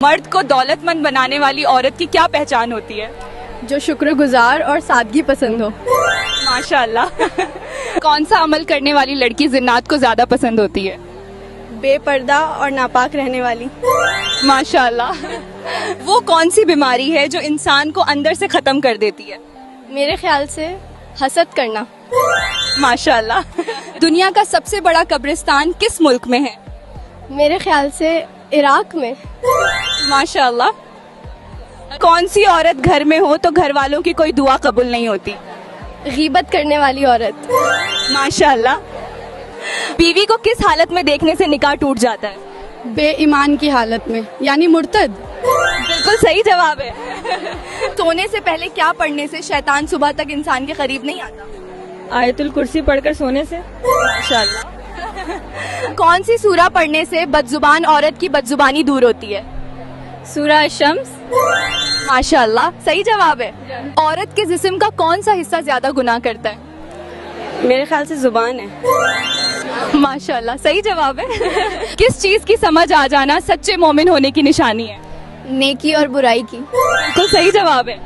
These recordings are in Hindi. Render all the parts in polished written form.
मर्द को दौलतमंद बनाने वाली औरत की क्या पहचान होती है? जो शुक्रगुजार और सादगी पसंद हो। माशाल्लाह। कौन सा अमल करने वाली लड़की जिन्नात को ज्यादा पसंद होती है? बेपर्दा और नापाक रहने वाली। माशाल्लाह। वो कौन सी बीमारी है जो इंसान को अंदर से खत्म कर देती है? मेरे ख्याल से हसद करना। माशाल्लाह। दुनिया का सबसे बड़ा कब्रिस्तान किस मुल्क में है? मेरे ख्याल से इराक में। माशाल्लाह। कौन सी औरत घर में हो तो घर वालों की कोई दुआ कबूल नहीं होती? गीबत करने वाली औरत। माशाल्लाह। बीवी को किस हालत में देखने से निकाह टूट जाता है? बेईमान की हालत में, यानी मुर्तद। बिल्कुल सही जवाब है। सोने से पहले क्या पढ़ने से शैतान सुबह तक इंसान के करीब नहीं आता? आयतुल कुर्सी पढ़कर सोने से। माशाल्लाह। कौन सी सूरा पढ़ने से बदजुबान औरत की बदजुबानी दूर होती है? सूरह शम्स। माशाल्लाह, सही जवाब है। औरत के जिस्म का कौन सा हिस्सा ज्यादा गुनाह करता है? मेरे ख्याल से जुबान है। माशाल्लाह, सही जवाब है। किस चीज की समझ आ जाना सच्चे मोमिन होने की निशानी है? नेकी और बुराई की। बिल्कुल सही जवाब है।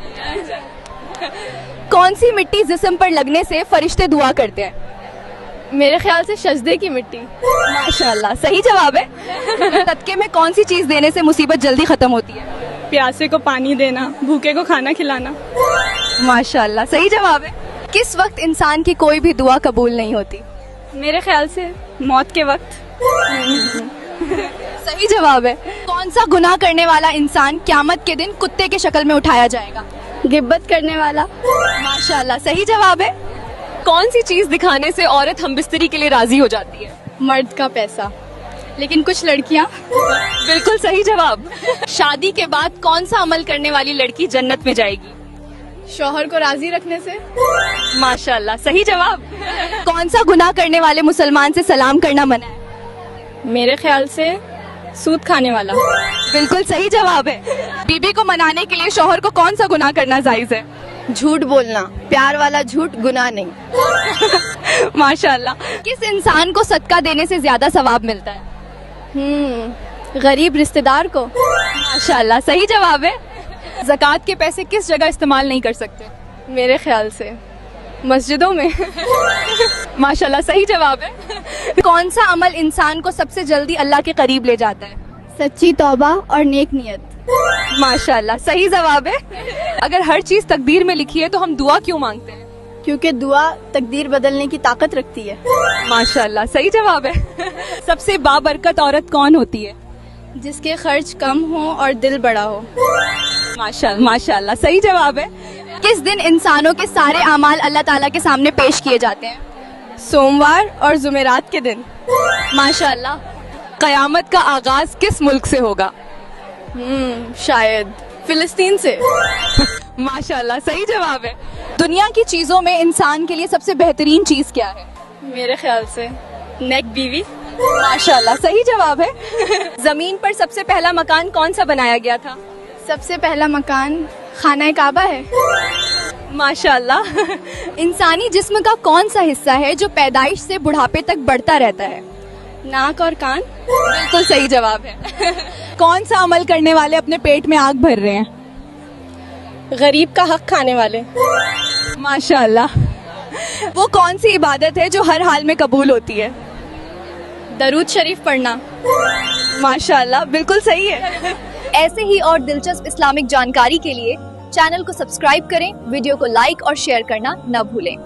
कौन सी मिट्टी जिस्म पर लगने से फरिश्ते दुआ करते हैं? मेरे ख्याल से सजदे की मिट्टी। माशाल्लाह, सही जवाब है। सदके में कौन सी चीज देने से मुसीबत जल्दी खत्म होती है? प्यासे को पानी देना, भूखे को खाना खिलाना। माशाल्लाह, सही जवाब है। किस वक्त इंसान की कोई भी दुआ कबूल नहीं होती? मेरे ख्याल से मौत के वक्त। सही जवाब है। कौन सा गुनाह करने वाला इंसान क्यामत के दिन कुत्ते के शक्ल में उठाया जाएगा? गिब्बत करने वाला। माशाल्लाह, सही जवाब है। कौन सी चीज दिखाने से औरत हमबिस्तरी के लिए राजी हो जाती है? मर्द का पैसा। लेकिन कुछ लड़कियां। बिल्कुल सही जवाब। शादी के बाद कौन सा अमल करने वाली लड़की जन्नत में जाएगी? शौहर को राजी रखने से। माशाल्लाह, सही जवाब। कौन सा गुनाह करने वाले मुसलमान से सलाम करना मना है? मेरे ख्याल से सूद खाने वाला। बिल्कुल सही जवाब है। बीबी को मनाने के लिए शौहर को कौन सा गुनाह करना जायज है? झूठ बोलना। प्यार वाला झूठ गुनाह नहीं। माशाल्लाह। किस इंसान को सदका देने से ज्यादा सवाब मिलता है? गरीब रिश्तेदार को। माशाल्लाह, सही जवाब है। ज़कात के पैसे किस जगह इस्तेमाल नहीं कर सकते? मेरे ख्याल से मस्जिदों में। माशाल्लाह, सही जवाब है। कौन सा अमल इंसान को सबसे जल्दी अल्लाह के करीब ले जाता है? सच्ची तौबा और नेक नियत। माशाल्लाह, सही जवाब है। अगर हर चीज तकदीर में लिखी है तो हम दुआ क्यों मांगते हैं? क्योंकि दुआ तकदीर बदलने की ताकत रखती है। माशाल्लाह, सही जवाब है। सबसे बाबरकत औरत कौन होती है? जिसके खर्च कम हो और दिल बड़ा हो। माशाल्लाह, माशाल्लाह, सही जवाब है। किस दिन इंसानों के सारे अमाल अल्लाह ताला के सामने पेश किए जाते हैं? सोमवार और जुमेरात के दिन। माशाल्लाह। कयामत का आगाज किस मुल्क से होगा? शायद फिलिस्तीन से। माशाल्लाह, सही जवाब है। दुनिया की चीजों में इंसान के लिए सबसे बेहतरीन चीज क्या है? मेरे ख्याल से नेक बीवी। माशाल्लाह, सही जवाब है। जमीन पर सबसे पहला मकान कौन सा बनाया गया था? सबसे पहला मकान खाना काबा है। माशाल्लाह। इंसानी जिस्म का कौन सा हिस्सा है जो पैदाइश से बुढ़ापे तक बढ़ता रहता है? नाक और कान। बिल्कुल सही जवाब है। कौन सा अमल करने वाले अपने पेट में आग भर रहे हैं? गरीब का हक खाने वाले। माशाल्लाह। वो कौन सी इबादत है जो हर हाल में कबूल होती है? दरूद शरीफ पढ़ना। माशाल्लाह, बिल्कुल सही है। ऐसे ही और दिलचस्प इस्लामिक जानकारी के लिए चैनल को सब्सक्राइब करें, वीडियो को लाइक और शेयर करना न भूलें।